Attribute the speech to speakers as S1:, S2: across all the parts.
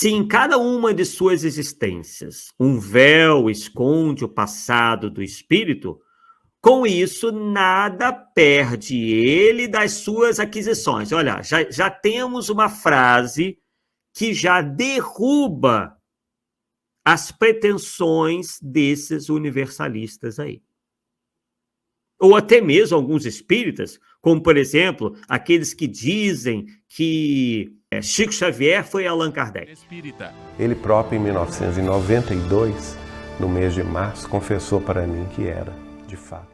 S1: Se em cada uma de suas existências um véu esconde o passado do espírito, com isso nada perde ele das suas aquisições. Olha, já temos uma frase que já derruba as pretensões desses universalistas aí. Ou até mesmo alguns espíritas, como, por exemplo, aqueles que dizem que Chico Xavier foi Allan Kardec.
S2: Ele próprio, em 1992, no mês de março, confessou para mim que era, de fato.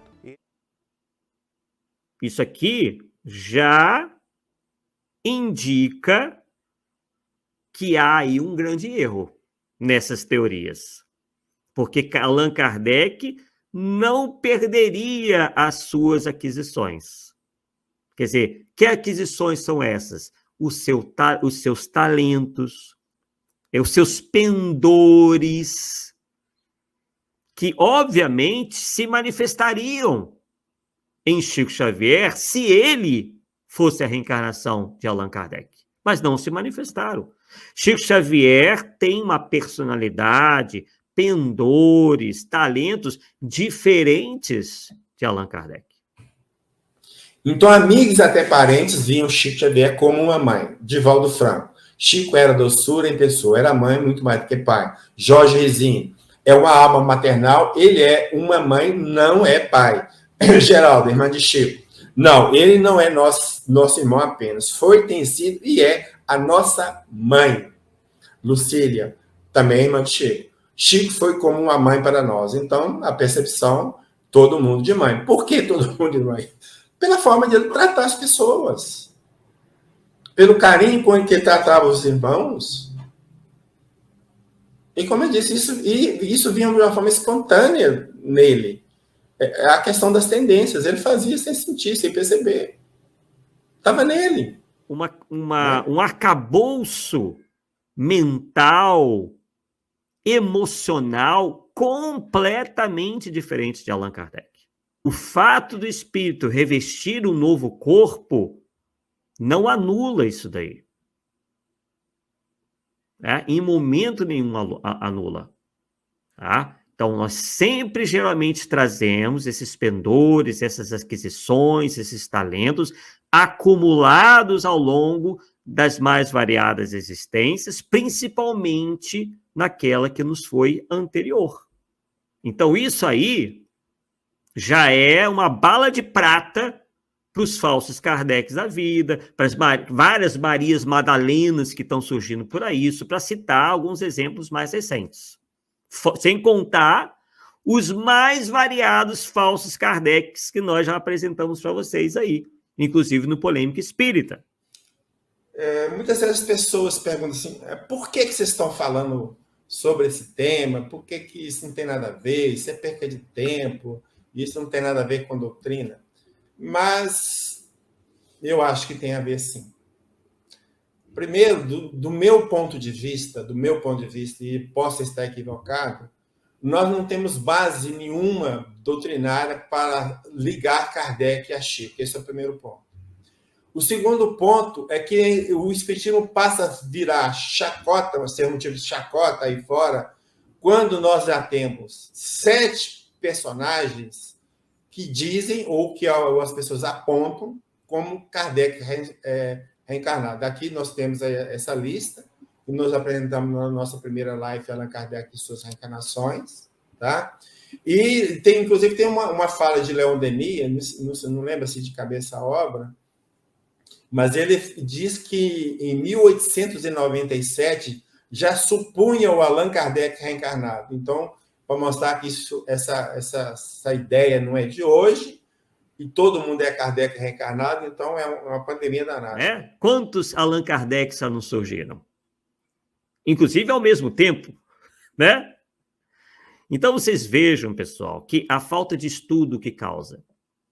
S1: Isso aqui já indica que há aí um grande erro nessas teorias. Porque Allan Kardec não perderia as suas aquisições. Quer dizer, que aquisições são essas? Os seus talentos, os seus pendores, que obviamente se manifestariam em Chico Xavier se ele fosse a reencarnação de Allan Kardec. Mas não se manifestaram. Chico Xavier tem uma personalidade, pendores, talentos diferentes de Allan Kardec.
S3: Então, amigos e até parentes viam Chico Xavier como uma mãe. Divaldo Franco. Chico era doçura em pessoa, era mãe muito mais do que pai. Jorge Rizinho. É uma alma maternal, ele é uma mãe, não é pai. Geraldo, irmã de Chico. Não, ele não é nosso irmão apenas. Foi, tem sido e é a nossa mãe. Lucília, também irmã de Chico. Chico foi como uma mãe para nós. Então, a percepção, todo mundo de mãe. Por que todo mundo de mãe? Pela forma de ele tratar as pessoas. Pelo carinho com que ele tratava os irmãos. E como eu disse, isso vinha de uma forma espontânea nele. É a questão das tendências. Ele fazia sem sentir, sem perceber. Estava nele.
S1: Um arcabouço mental, emocional, completamente diferente de Allan Kardec. O fato do espírito revestir um novo corpo não anula isso daí. Em momento nenhum anula. Tá? Então, nós sempre, geralmente, trazemos esses pendores, essas aquisições, esses talentos acumulados ao longo das mais variadas existências, principalmente naquela que nos foi anterior. Então, isso aí já é uma bala de prata para os falsos Kardecs da vida, para as várias Marias Madalenas que estão surgindo por aí, isso para citar alguns exemplos mais recentes. Sem contar os mais variados falsos Kardecs que nós já apresentamos para vocês aí, inclusive no Polêmica Espírita.
S3: Muitas vezes as pessoas perguntam assim, por que vocês estão falando sobre esse tema? Por que isso não tem nada a ver? Isso é perca de tempo? Isso não tem nada a ver com doutrina? Mas eu acho que tem a ver sim. Primeiro, do meu ponto de vista, e posso estar equivocado, nós não temos base nenhuma doutrinária para ligar Kardec a Chico. Esse é o primeiro ponto. O segundo ponto é que o espiritismo passa a virar chacota, a ser motivo de chacota aí fora, quando nós já temos 7 personagens que dizem, ou que as pessoas apontam, como Kardec reencarnado. Aqui nós temos essa lista, que nós apresentamos na nossa primeira live, Allan Kardec e suas reencarnações, tá? E inclusive tem uma fala de Leon Denis, não lembro se de cabeça a obra, mas ele diz que em 1897 já supunha o Allan Kardec reencarnado. Então, para mostrar que essa ideia não é de hoje, e todo mundo é Kardec reencarnado, então é uma pandemia danada.
S1: Quantos Allan Kardecs não surgiram? Inclusive ao mesmo tempo, né? Então vocês vejam, pessoal, que a falta de estudo que causa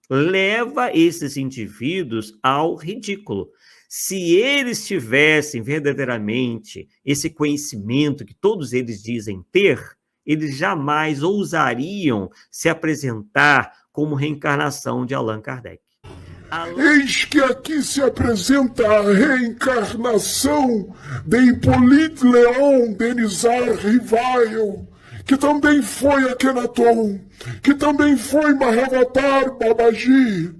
S1: leva esses indivíduos ao ridículo. Se eles tivessem verdadeiramente esse conhecimento que todos eles dizem ter, eles jamais ousariam se apresentar como reencarnação de Allan Kardec.
S4: Eis que aqui se apresenta a reencarnação de Hippolyte Léon Denisard Rivail, que também foi Akhenaton, que também foi Mahavatar Babaji,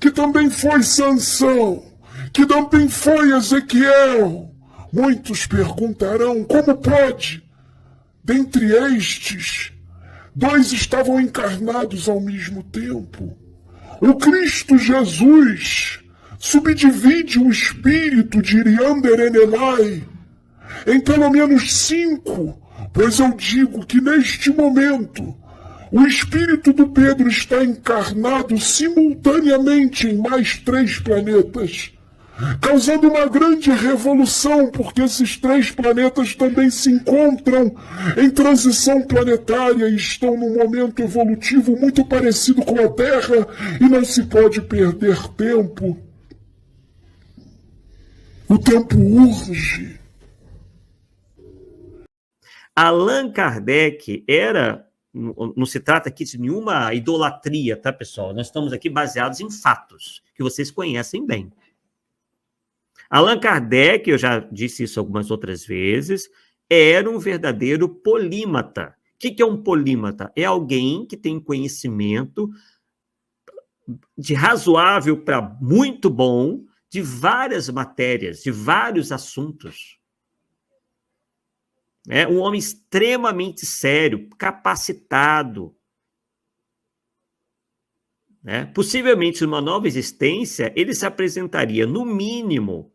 S4: que também foi Sansão, que também foi Ezequiel. Muitos perguntarão como pode, dentre estes, 2 estavam encarnados ao mesmo tempo. O Cristo Jesus subdivide o espírito de Iriander Enelai em pelo menos 5, pois eu digo que neste momento o espírito do Pedro está encarnado simultaneamente em mais 3 planetas, causando uma grande revolução, porque esses 3 planetas também se encontram em transição planetária e estão num momento evolutivo muito parecido com a Terra, e não se pode perder tempo. O tempo urge.
S1: Allan Kardec não se trata aqui de nenhuma idolatria, tá, pessoal? Nós estamos aqui baseados em fatos que vocês conhecem bem. Allan Kardec, eu já disse isso algumas outras vezes, era um verdadeiro polímata. O que é um polímata? É alguém que tem conhecimento de razoável para muito bom de várias matérias, de vários assuntos. É um homem extremamente sério, capacitado. Possivelmente, numa nova existência, ele se apresentaria, no mínimo,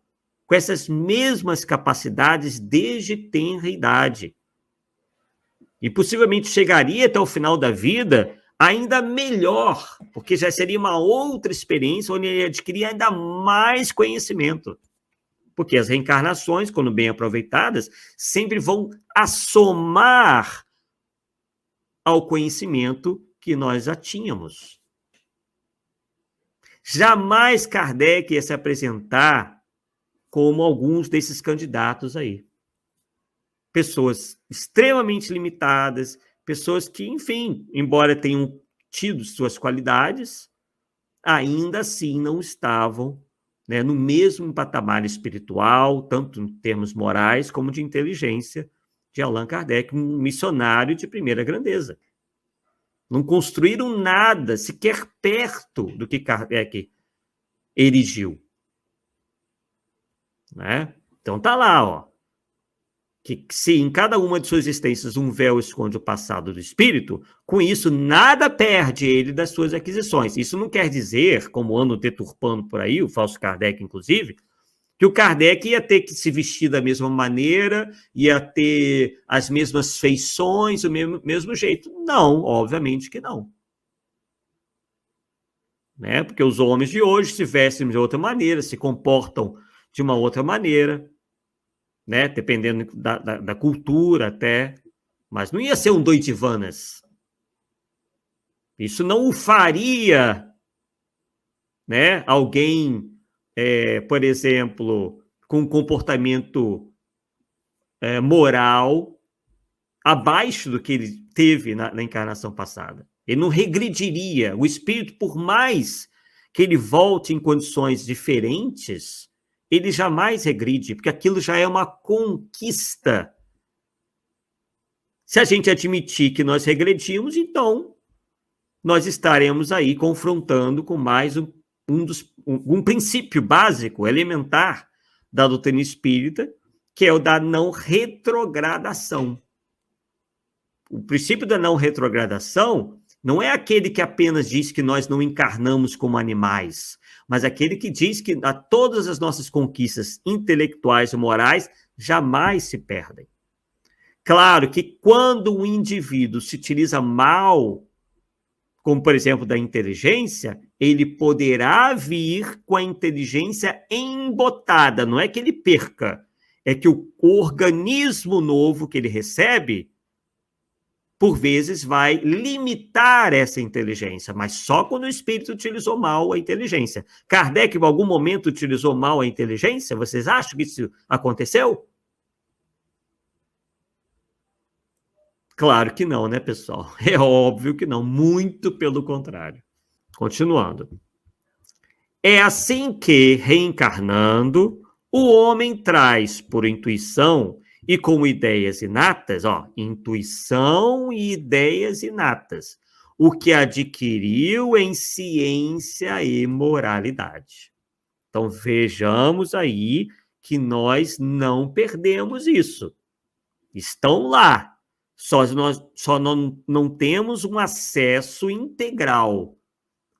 S1: com essas mesmas capacidades desde tenra idade. E possivelmente chegaria até o final da vida ainda melhor, porque já seria uma outra experiência onde ele adquiria ainda mais conhecimento. Porque as reencarnações, quando bem aproveitadas, sempre vão assomar ao conhecimento que nós já tínhamos. Jamais Kardec ia se apresentar como alguns desses candidatos aí. Pessoas extremamente limitadas, pessoas que, enfim, embora tenham tido suas qualidades, ainda assim não estavam, no mesmo patamar espiritual, tanto em termos morais como de inteligência, de Allan Kardec, um missionário de primeira grandeza. Não construíram nada, sequer perto do que Kardec erigiu. Então tá lá, ó, que se em cada uma de suas existências um véu esconde o passado do espírito, com isso nada perde ele das suas aquisições. Isso não quer dizer, como andam deturpando por aí, o falso Kardec inclusive, que o Kardec ia ter que se vestir da mesma maneira, ia ter as mesmas feições, o mesmo jeito. Não, obviamente que não. Porque os homens de hoje se vestem de outra maneira, se comportam de uma outra maneira, dependendo da cultura até, mas não ia ser um doidivanas. Isso não o faria, alguém, por exemplo, com um comportamento moral abaixo do que ele teve na encarnação passada. Ele não regrediria. O espírito, por mais que ele volte em condições diferentes, ele jamais regride, porque aquilo já é uma conquista. Se a gente admitir que nós regredimos, então nós estaremos aí confrontando com mais um princípio básico, elementar da doutrina espírita, que é o da não retrogradação. O princípio da não retrogradação não é aquele que apenas diz que nós não encarnamos como animais, mas aquele que diz que todas as nossas conquistas intelectuais e morais jamais se perdem. Claro que quando o indivíduo se utiliza mal, como por exemplo da inteligência, ele poderá vir com a inteligência embotada, não é que ele perca, é que o organismo novo que ele recebe, por vezes, vai limitar essa inteligência, mas só quando o espírito utilizou mal a inteligência. Kardec, em algum momento, utilizou mal a inteligência? Vocês acham que isso aconteceu? Claro que não, né, pessoal? É óbvio que não, muito pelo contrário. Continuando. É assim que, reencarnando, o homem traz por intuição e como ideias inatas, intuição e ideias inatas, o que adquiriu em ciência e moralidade. Então, vejamos aí que nós não perdemos isso. Estão lá. Nós só não temos um acesso integral,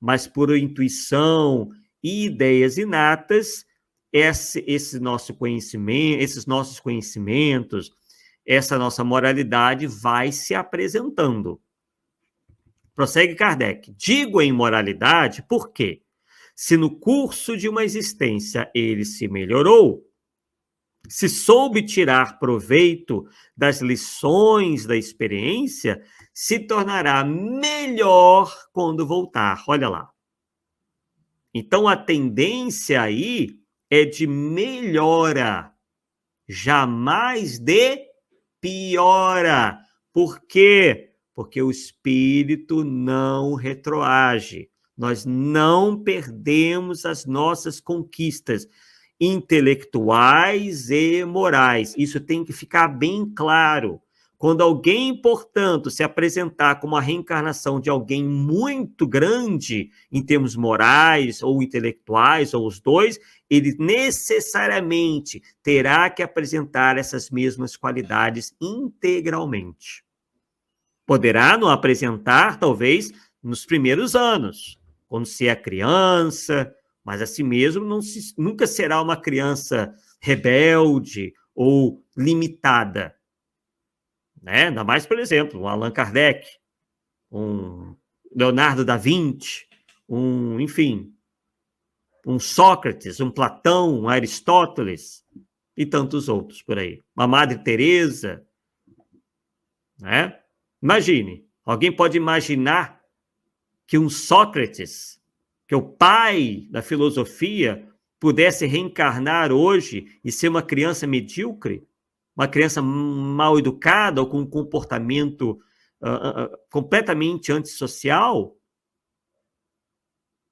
S1: mas por intuição e ideias inatas, esse nosso conhecimento, esses nossos conhecimentos, essa nossa moralidade vai se apresentando. Prossegue Kardec. Digo em moralidade porque, se no curso de uma existência ele se melhorou, se soube tirar proveito das lições da experiência, se tornará melhor quando voltar. Olha lá. Então, a tendência aí é de melhora, jamais de piora. Por quê? Porque o espírito não retroage. Nós não perdemos as nossas conquistas intelectuais e morais. Isso tem que ficar bem claro. Quando alguém, portanto, se apresentar como a reencarnação de alguém muito grande em termos morais ou intelectuais, ou os dois, ele necessariamente terá que apresentar essas mesmas qualidades integralmente. Poderá não apresentar, talvez, nos primeiros anos, quando se é criança, mas assim mesmo nunca será uma criança rebelde ou limitada. Né? Ainda mais, por exemplo, um Allan Kardec, um Leonardo da Vinci, enfim, um Sócrates, um Platão, um Aristóteles e tantos outros por aí. Uma Madre Teresa, né? Imagine, alguém pode imaginar que um Sócrates, que o pai da filosofia, pudesse reencarnar hoje e ser uma criança medíocre, uma criança mal educada ou com um comportamento completamente antissocial?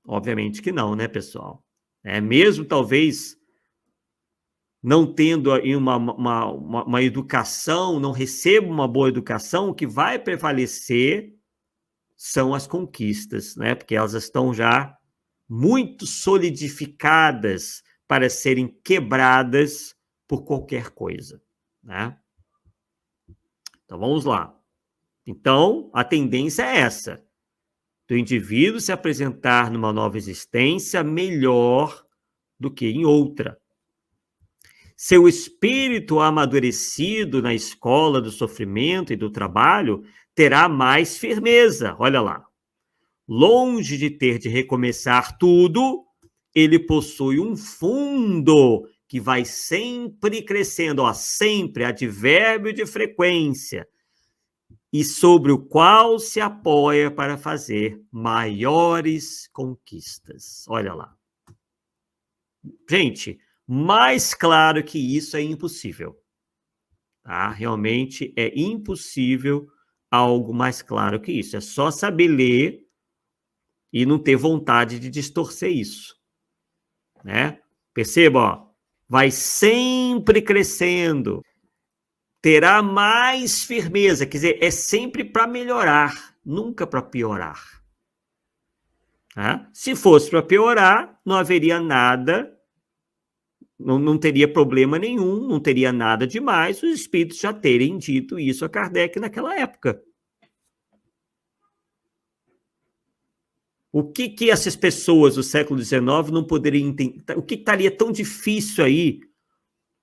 S1: Obviamente que não, né, pessoal? Mesmo talvez não tendo aí uma educação, não receba uma boa educação, o que vai prevalecer são as conquistas, né? Porque elas estão já muito solidificadas para serem quebradas por qualquer coisa, né? Então, vamos lá. Então, a tendência é essa, do indivíduo se apresentar numa nova existência melhor do que em outra. Seu espírito amadurecido na escola do sofrimento e do trabalho terá mais firmeza, olha lá. Longe de ter de recomeçar tudo, ele possui um fundo que vai sempre crescendo, sempre, advérbio de frequência, e sobre o qual se apoia para fazer maiores conquistas. Olha lá. Gente, mais claro que isso é impossível. Tá? Realmente é impossível algo mais claro que isso. É só saber ler e não ter vontade de distorcer isso. Né? Perceba, ó, vai sempre crescendo, terá mais firmeza, quer dizer, é sempre para melhorar, nunca para piorar. Tá? Se fosse para piorar, não haveria nada, não teria problema nenhum, não teria nada demais os espíritos já terem dito isso a Kardec naquela época. O que essas pessoas do século XIX não poderiam entender? O que estaria tão difícil aí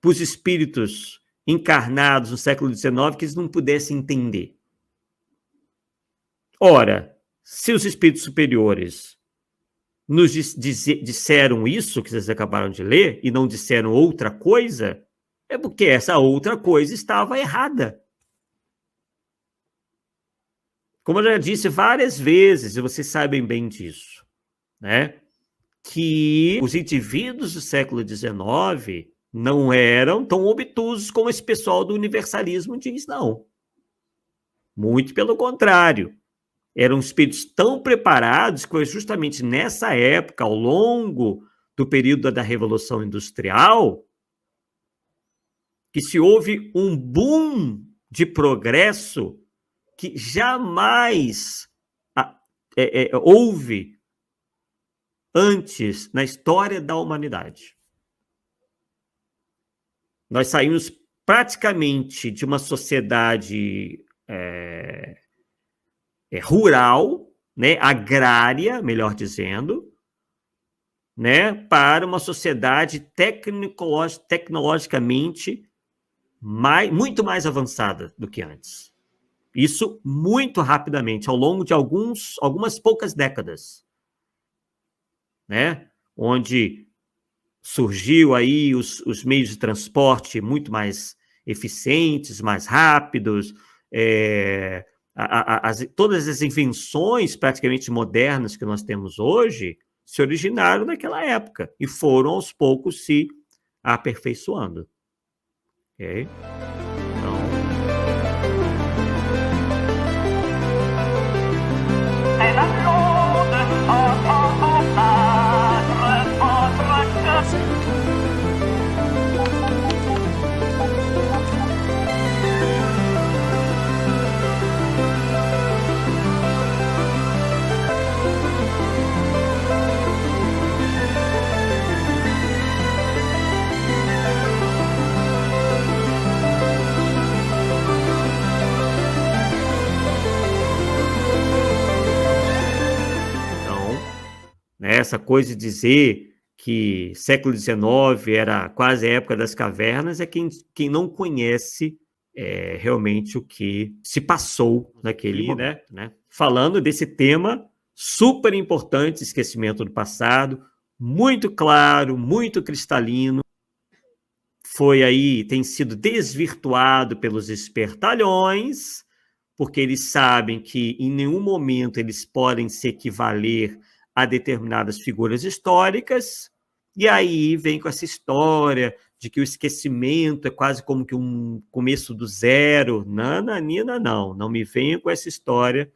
S1: para os espíritos encarnados no século XIX que eles não pudessem entender? Ora, se os espíritos superiores nos disseram isso que vocês acabaram de ler e não disseram outra coisa, é porque essa outra coisa estava errada. Como eu já disse várias vezes, e vocês sabem bem disso, né? Que os indivíduos do século XIX não eram tão obtusos como esse pessoal do universalismo diz, não. Muito pelo contrário. eram espíritos tão preparados que foi justamente nessa época, ao longo do período da Revolução Industrial, que se houve um boom de progresso que jamais houve antes na história da humanidade. Nós saímos praticamente de uma sociedade rural, né, agrária, melhor dizendo, né, para uma sociedade tecnologicamente muito mais avançada do que antes. Isso muito rapidamente, ao longo de algumas poucas décadas, né, onde surgiu aí os meios de transporte muito mais eficientes, mais rápidos, todas as invenções praticamente modernas que nós temos hoje se originaram naquela época e foram aos poucos se aperfeiçoando. Ok? Essa coisa de dizer que século XIX era quase a época das cavernas é quem não conhece realmente o que se passou naquele momento, né? Falando desse tema super importante, esquecimento do passado, muito claro, muito cristalino, tem sido desvirtuado pelos espertalhões, porque eles sabem que em nenhum momento eles podem se equivaler a determinadas figuras históricas, e aí vem com essa história de que o esquecimento é quase como que um começo do zero. Nananina, não me venham com essa história,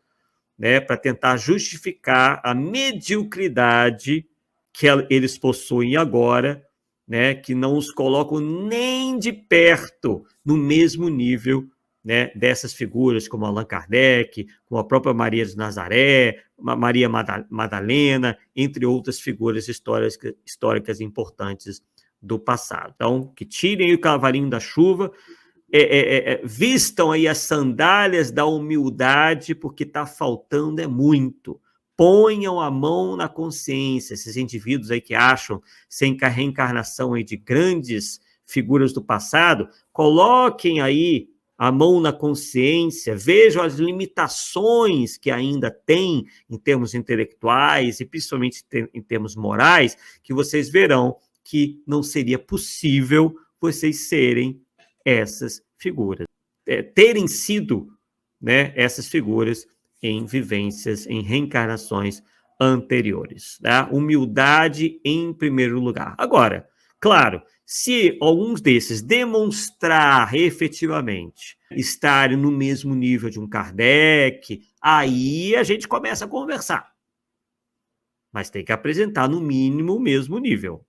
S1: né, para tentar justificar a mediocridade que eles possuem agora, né, que não os colocam nem de perto no mesmo nível, né, dessas figuras como Allan Kardec, como a própria Maria de Nazaré, Maria Madalena, entre outras figuras históricas importantes do passado. Então, que tirem o cavalinho da chuva, vistam aí as sandálias da humildade, porque está faltando muito. Ponham a mão na consciência, esses indivíduos aí que acham sem reencarnação aí de grandes figuras do passado, coloquem aí a mão na consciência, vejam as limitações que ainda tem em termos intelectuais e principalmente em termos morais, que vocês verão que não seria possível vocês serem essas figuras, terem sido, né, essas figuras em vivências, em reencarnações anteriores. Tá? Humildade em primeiro lugar. Agora, claro, se alguns desses demonstrar efetivamente estarem no mesmo nível de um Kardec, aí a gente começa a conversar. Mas tem que apresentar, no mínimo, o mesmo nível.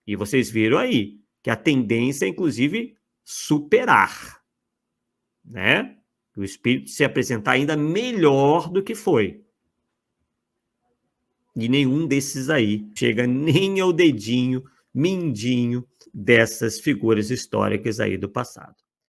S1: E vocês viram aí que a tendência é, inclusive, superar, né? O espírito se apresentar ainda melhor do que foi. E nenhum desses aí chega nem ao dedinho, mindinho, dessas figuras históricas aí do passado.